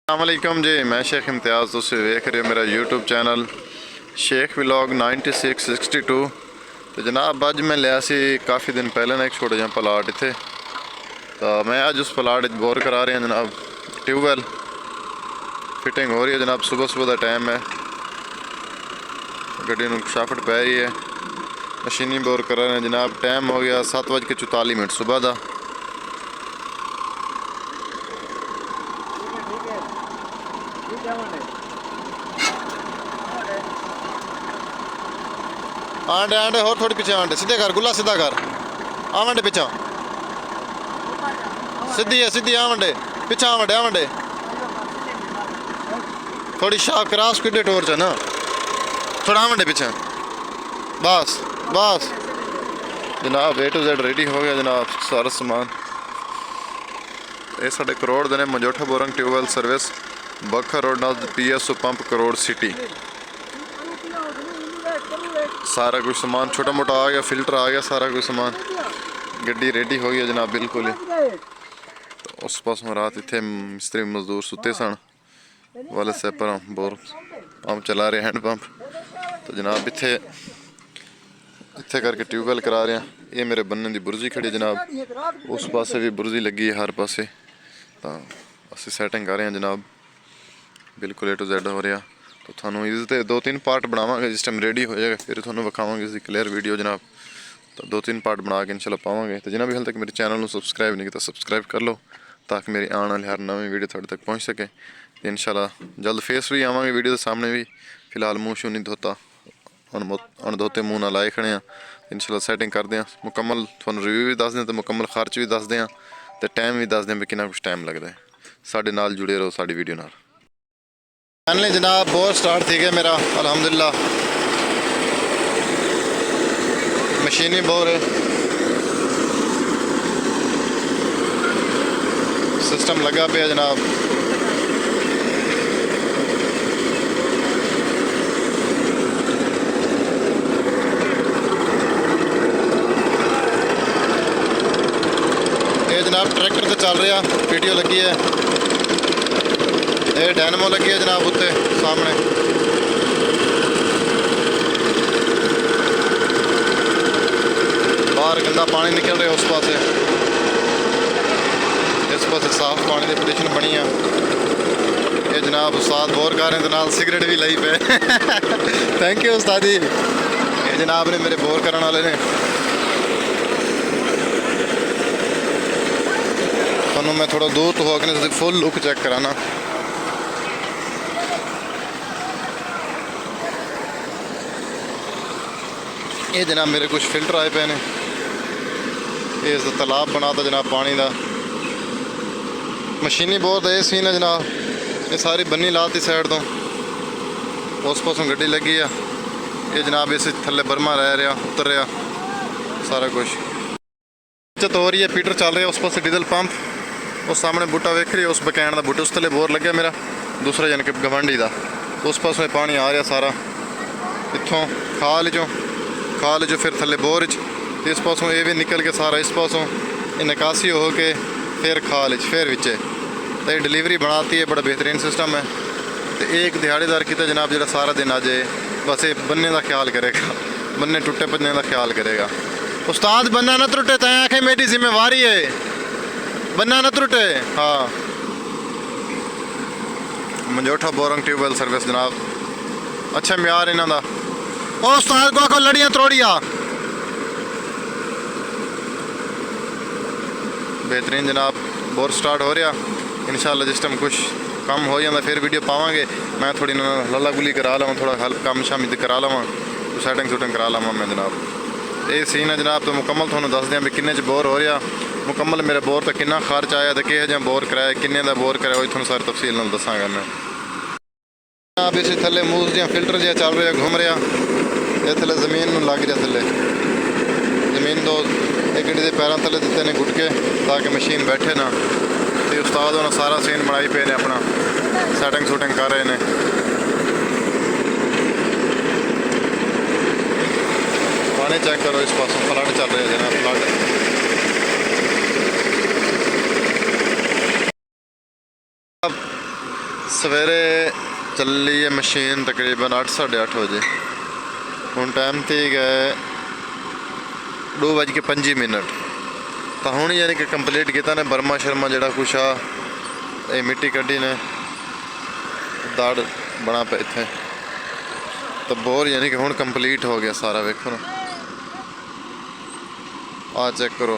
अस्सलामुअलैकुम जी, मैं शेख इम्तियाज़। तुम वेख रहे हो मेरा यूट्यूब चैनल शेख व्लॉग 9662। तो जनाब अज मैं लिया सी काफ़ी दिन पहले ना एक छोटा जहा प्लाट इतने, तो मैं अज उस प्लाट बोर करा रहा जनाब। ट्यूबवैल फिटिंग हो रही है जनाब। सुबह सुबह का टाइम है, गड्डी नूं शाफट पै रही है, मशीनी बोर करा रहे हैं जनाब। टाइम हो गया 7:44 सुबह का। आंडे आंडे और थोड़ी पीछे आंडे सीधे कर गुला सीधा कर आवंडे पीछा सीधी है सीधी आवंडे पीछा आवंडे आवंडे थोड़ी शाह क्रॉस किडे टोर च ना थोड़ा आवंडे पीछे बस बस जनाब। A to Z रेडी हो गया जनाब सारा सामान। ये साढ़े करोड़ देने मंजोठा बोरंग ट्यूबवैल सर्विस बखर रोड नाल PSO पंप करोड़ सिटी। सारा कुछ सामान छोटा मोटा आ गया, फिल्टर आ गया, सारा कुछ सामान। गड्डी रेडी हो गई जनाब बिल्कुल ही। तो उस पासों रात इतने मिस्त्री मजदूर सुते सन वाले से पर बोर पंप चला रहे हैंड पंप। तो जनाब इतने इतने करके ट्यूबवैल करा रहे हैं। ये मेरे बनने की बुर्जी खड़ी जनाब, उस पासे भी बुर्जी लगी है हर पासे। तो असी सैटिंग कर रहे हैं जनाब बिल्कुल A to Z हो रहा। तो थानू इसके 2-3 पार्ट बनावांगे जिस टाइम रेडी हो जाएगा, फिर थानू विखावांगे इसकी क्लियर वीडियो जनाब। तो 2-3 पार्ट बना के इंशाल्लाह पावांगे। तो जिन्हें भी हाल तक मेरे चैनल को सब्सक्राइब नहीं किया सब्सक्राइब कर लो, ताकि मेरी आने वाली हर नवी वीडियो थोड़े तक पहुँच सके। तो इंशाल्लाह जल्द फेस भी आवांगे वीडियो के सामने भी। फिलहाल मुँह शू नहीं धोता, अणधोते मुँह ना लाए खड़े हैं। इंशाल्लाह सैटिंग करते हैं मुकम्मल, थानू रिव्यू भी दस दें, तो मुकम्मल खर्च भी दस दें, तो टाइम भी दस दें भी कितना कुछ टाइम लगता है। साडे नाल जुड़े रहो साड़ी वीडियो नाल। फाइनली जनाब बोर स्टार्ट थी गया मेरा अल्हम्दुलिल्लाह। मशीनी बोर है, सिस्टम लगा पे जनाब। ये जनाब ट्रैक्टर से चल रहा PTO लगी है, ये डायनमो लगी है जनाब उत्ते सामने। बाहर गंदा पानी निकल रहा है उस पासे, इस पासे साफ पानी की पोजीशन बनी है। ये जनाब उस्ताद बोर कर रहे हैं, नाल सिगरेट भी लाई पे थैंक यू उस्तादी। ये जनाब ने मेरे बोर करने वाले ने। थानू मैं थोड़ा दूर तो होकर फुल लुक चेक कराना। ये जनाब मेरे कुछ फिल्टर आए पे ने, इस तालाब बनाता जनाब पानी का। मशीनी बोर का ये सीन है जनाब। ये सारी बन्नी लाती साइड तो, उस पासों गड्डी लगी है। ये जनाब इस थले बर्मा रह रहा उतर रहा सारा कुछ। तो हो रही है पीटर चल रहा, उस पास डीजल पंप, उस सामने बूटा वेख रही है, उस बकैन का बूटा, उस थले बोर लगे मेरा दूसरा यानी कि गवांडी का। उस पासों पानी आ रहा सारा इतों खाल जो फिर थले बोर च, इस पासों ये भी निकल के सारा इस पासों ये निकासी हो के फिर खाल फिर बिचे। तो ये डिलीवरी बनाती है, बड़ा बेहतरीन सिस्टम है। तो एक दिहाड़ीदार किता जनाब जो सारा दिन आ जाए, बस ये बनने का ख्याल करेगा, बनने टुटे भजने का ख्याल करेगा। उस्ताद बनना न त्रुटे, तय आखे मेरी जिम्मेवारी है, बनना न त्रुटे। हाँ मंजोठा बोरंग ट्यूबवैल सर्विस जनाब, अच्छा म्यार इन्हों का। उस्ताद को आखो लड़ियाँ त्रोड़िया, बेहतरीन जनाब बोर स्टार्ट हो रहा। इंशाल्लाह जिस टाइम कुछ कम हो जाता फिर वीडियो पावांगे। मैं थोड़ी लला गुली करा लवां, थोड़ा हल्का कम शाम करा लवां, तो सैटिंग सूटिंग करा लवां मैं जनाब। ये सीन है जनाब। तो मुकम्मल थोड़ा दस दें भी किन्ने च बोर हो रहा, मुकम्मल मेरे बोर तो कितना खर्च आया, तो किहो जिहा बोर कराया, किन्ने का बोर कराया, वो थोड़ा सारी तफसील नाल दसांगा मैं। अब इस थले मूस जिहा फिल्टर जिहा चल रहा घूम रहा, ये थले जमीन में लग रहा, थले जमीन दो एक गड्डी के पैरों थले दिते ने गुटके ताकि मशीन बैठे ना। तो उस्ताद उन्होंने सारा सीन बनाई पे ने, अपना सैटिंग सूटिंग कर रहे हैं। पानी चेक करो, इस पासों फ्लड चल रहा है जनाब, फ्लड। सवेरे ਚੱਲੀ है मशीन तकरीबन 8:30 ਵਜੇ। ਹੁਣ टाइम ਤੇ गए 2:25। तो हूँ यानी कि कंप्लीट किया ने बर्मा शर्मा जड़ा कुछ आ मिट्टी कड्डी ने दाड़ बना पे इतने। तो बोर यानी कि हूँ कंप्लीट हो गया सारा। वेखो ना आ चेक करो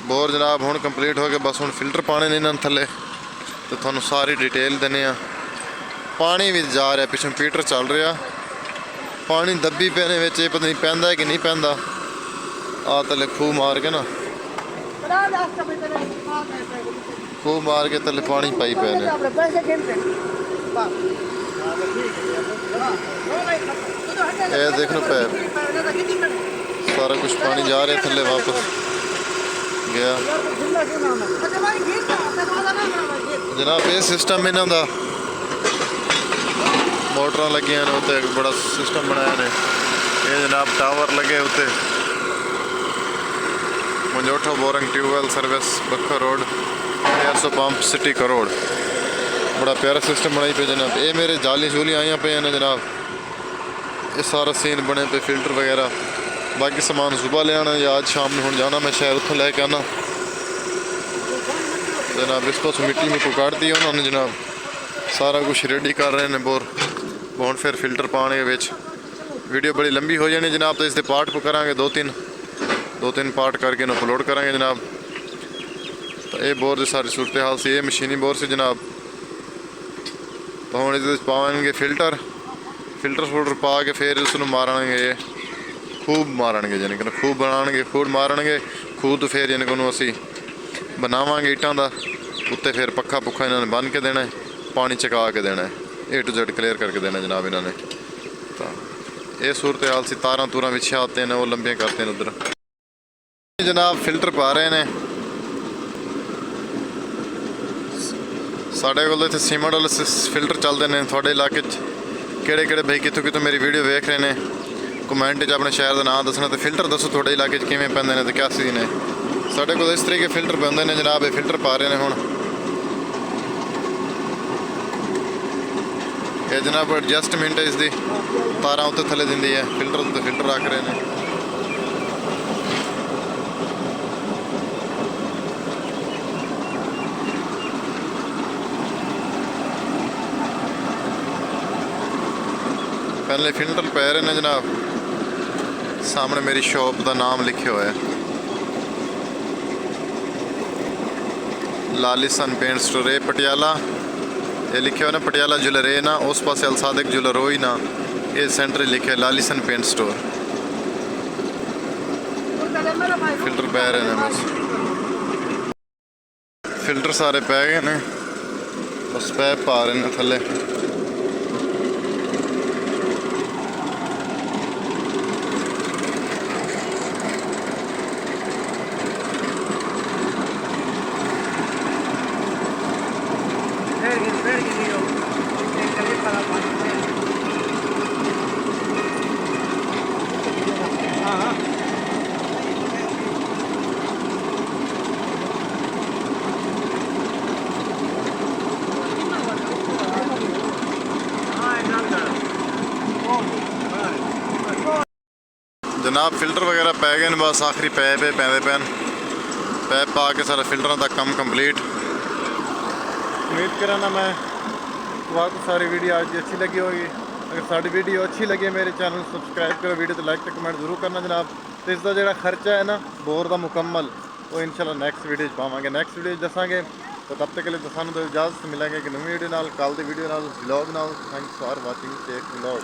बोर जनाब हूँ कंप्लीट हो गया। बस हूँ फिल्टर पाने ने इन्होंने थले तो थानू सारी डिटेल देने। पानी भी जा रहा पिछों पीटर चल रहा पानी दब्बी पैने में पता नहीं पैंदा है कि नहीं पैंदा। आ तले खूह मार के ना खूह मार के तले पानी पाई पैने। ये देख लो पैप सारा कुछ पानी जा रहा थले वापस गया। जनाब ये सिस्टम इन्हों का मोटर लगिया ने उत्ते बड़ा सिस्टम बनाया ने। ये जनाब टावर लगे उत्ते मंजोठा बोरिंग ट्यूबवेल सर्विस बखर रोड 150 पंप सिटी करोड़। बड़ा प्यारा सिस्टम बनाई पे जनाब। ये मेरे जाली शूली आई पे ने जनाब। ये सारा सीन बने पे फिल्टर वगैरह बाकी सामान सुबह ले आना या आज शाम में हूँ जाना मैं शहर उत्थों लैके आना जनाब। इस पास मिट्टी में पुकार दी उन्होंने जनाब। सारा कुछ रेडी कर रहे हैं बोर हूँ फिर फिल्टर पाने के विच। वीडियो बड़ी लंबी हो जानी जनाब। तो इसके पार्ट करांगे दो तीन पार्ट करके अपलोड करांगे जनाब। तो ये बोर की सारी सूरत हाल से ये मशीनी बोर से जनाब। तो हूँ इस पावे फिल्टर फुल्टर पा के फिर उसनों मारनगे खूब मारनगे यानी कि खूब बनाएंगे खूब मारनगे खूब। तो फिर यानी कि असी बनावांगे ईटां दा उत्ते फिर पक्खा पुखा इन्होंने बन के देना है पानी चका के देना है A to Z क्लियर करके देना जनाब इन्होंने। तो ये सूरत हाल सी तारा तूरा बिछा आते हैं वो लंबियाँ करते हैं उधर जनाब। फिल्टर पा रहे हैं साढ़े को इतने सीमेंट वाले फिल्टर चलते हैं। थोड़े इलाके केड़े केड़े भाई कितों कितों मेरी वीडियो वेख रहे हैं कमेंट अपने शहर का नाम दसना। तो फिल्टर दसो थोड़े इलाके किमें पैंदे ने तो क्या सीन है। साढ़े को इस तरीके फिल्टर पैंदे ने जनाब। ये फिल्टर पा रहे हैं हूँ ये जनाब एडजस्टमेंट है इसकी तारा उत्ते थले दी है फिल्टर उत्ते फिल्टर रख रहे हैं। पहले फिल्टर पै रहे हैं जनाब। सामने मेरी शॉप का नाम लिखे हुआ है लालिसन पेंट स्टोर है पटियाला। ये लिखे हुआ ना पटियाला ज्वेलर है ना उस पास अलसादिक ज्वेलर हो ही ना। ये सेंटर लिखे लालिसन पेंट स्टोर। फिल्टर पै रहे हैं बस फिल्टर सारे पै गए ने बस पैप पा रहे हैं थले। जनाब फिल्टर वगैरह पै गए बस आखिरी पैप पैंदे पैन पैप पा के सारा फिल्टर का कम कंप्लीट। उम्मीद कराना मैं आपको सारी वीडियो आज अच्छी लगी होगी। अगर सारी वीडियो अच्छी लगी मेरे चैनल सब्सक्राइब करो वीडियो तो लाइक तो कमेंट जरूर करना जनाब। तो इसका जो खर्चा है ना बोर का मुकम्मल वो इंशाल्लाह नेक्स्ट वीडियो पावांगे नेक्स्ट वीडियो दसांगे। तो तब तक के लिए सानू तो इजाजत मिलेंगे कि नवी वीडियो नाल कल दी वीडियो नाल व्लॉग नाल। Thanks for watching tech vlog.